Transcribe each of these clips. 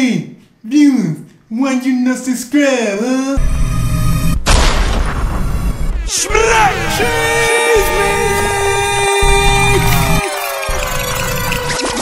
Hey, viewers, why you not subscribe, huh?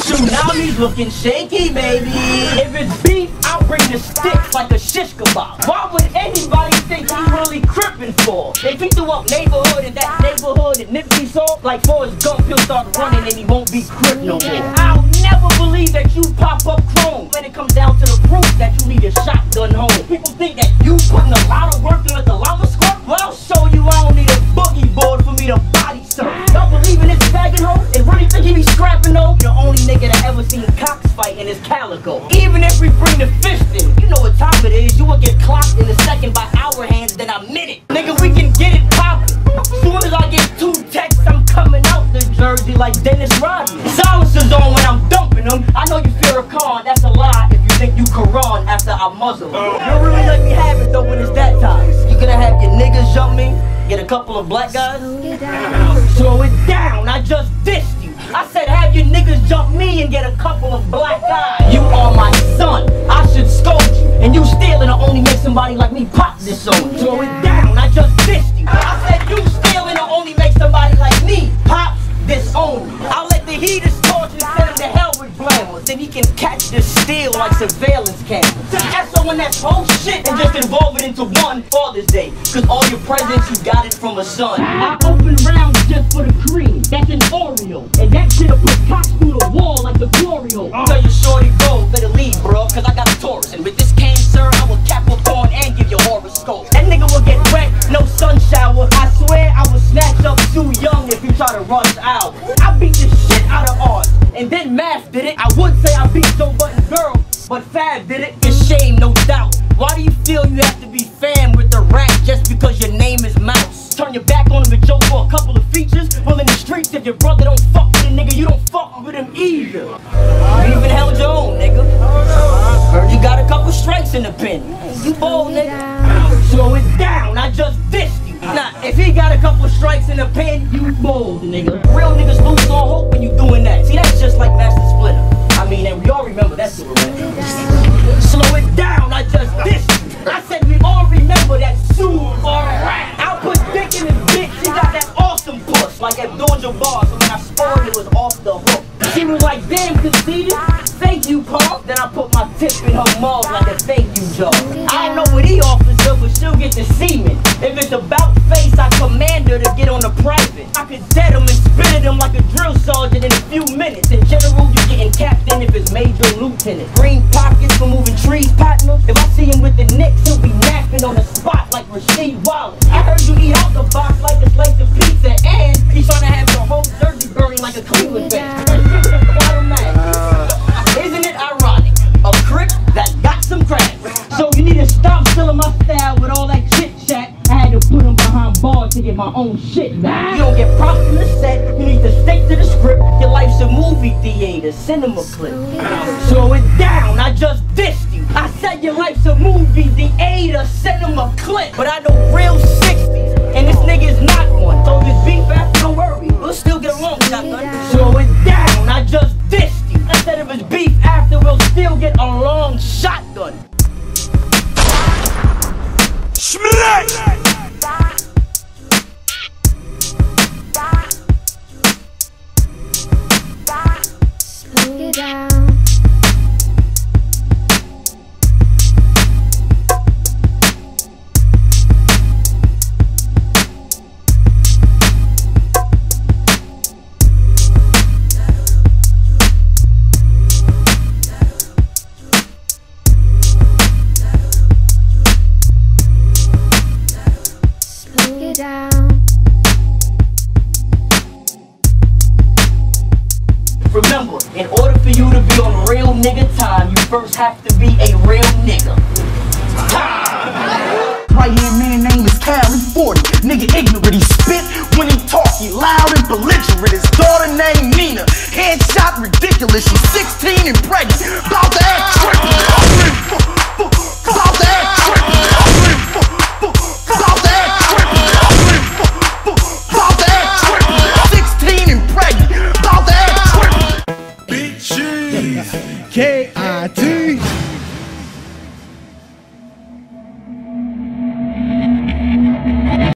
Tsunami's looking shaky, baby. If it's beef, I'll bring the sticks like a shish kebab. Why would anybody think I'm really crippin' for? If he threw up neighborhood in that neighborhood and Nipsey saw, like Forrest Gump, he'll start running and he won't be crip no more. I'll never believe that you pop up chrome when it comes down to the proof that you need a shotgun home. People think that you putting a lot of work in like the llama squirt. Well, I'll show you I don't need a boogie board for me to body surf. Don't believe in this faggot hoe and really think he be scrapping though? The only nigga that ever seen cocks fight in his calico. Even if we bring the fist in, you know what time it is. You will get clocked in a second by our hands, then a minute. Nigga, we can get it poppin'. Soon as I get 2 texts, I'm coming out the Jersey like Dennis Rodman. Silencers on when I'm dumping them. I know you fear a con, that's a lie if you think you Quran after I muzzle. You don't really let me have it though when it's that time. You gonna have your niggas jump me, get a couple of black guys? Slow it down, I just dissed you. I said have your niggas jump me and get a couple of black guys. You are my son, I should scold you. And you stealing will only make somebody like me pop this on. Slow it down, I just dissed you. I said you stealing will only make somebody like me pop this on. I'll let the heaters torch and send him to hell with blameless. Then he can catch the steal like surveillance cameras. SONS whole shit and just involve it into one Father's Day. Cause all your presents you got it from a son. I open rounds just for the cream, that's an Oreo. And that shit'll put cocks through the wall like the Glorio. Tell your shorty go, better leave bro, cause I got a Taurus. And with this cane sir, I will Capricorn and give you horoscope. That nigga will get wet, no sun shower. I swear I will snatch up Sue Young if you try to rush out. I beat the shit out of art, and then Math did it. I would say I beat Joe Button girl, but Fab did it. It's shame, no doubt. Why do you feel you have to be fam with the rap just because your name is Mouse? Turn your back on him and Joe for a couple of features? Well, in the streets, if your brother don't fuck with a nigga, you don't fuck with him either. You even held your own, nigga. Heard you got a couple strikes in the pen. You bold, nigga. Slow it down, I just dissed you. Nah, if he got a couple strikes in the pen, you bold, nigga. Real niggas lose all hope when you doing that. See, that's just like Master Splinter. I mean, and we all remember that silhouette. Slow it down, I just dissed you. I said we all remember that Alright, I'll put dick in his bitch. She got that awesome puss, like Abdul-Jabbar. So when I scored, it was off the hook. She was like, damn conceited. Thank you, Paul. Then I put my tip in her mouth like a thank you, Joe. I don't know what he offers her, but she'll get the semen. If it's about face, I command her to get on the private. I could dead him and spit at him like a drill sergeant in a few minutes. In general, you getting captain if it's major lieutenant. Green pockets for moving trees, partner. If I see him with the Knicks, he'll be napping on the spot like Rasheed Wallace. I heard you eat out the box like a slice of pizza, and he's trying to have your whole jersey burning like a Cleveland fan. Isn't it ironic? A crip that got some crack. So you need to stop stealing my style with all that chit chat. I had to put him behind bars to get my own shit back. You don't get props in the set, you need to stick to the script. Your life's a movie theater, cinema clip. Slow it down, I just dissed you. I said your life's a movie theater, cinema clip. But I know real 60s, and this nigga is not one. So if it's beef after, don't worry, we'll still get along, shotgun. Slow it down, I just dissed you. I said if it's beef after, we'll still get along, shotgun. Schmilek! Slow it down. Remember, in order for you to be on real nigga time, you first have to be a real nigga. Right hand man name is Cali 40. Nigga ignorant, he spit when he talk, he loud and belligerent. His daughter named Nina, headshot ridiculous. She's 16 and pregnant, about to act trick.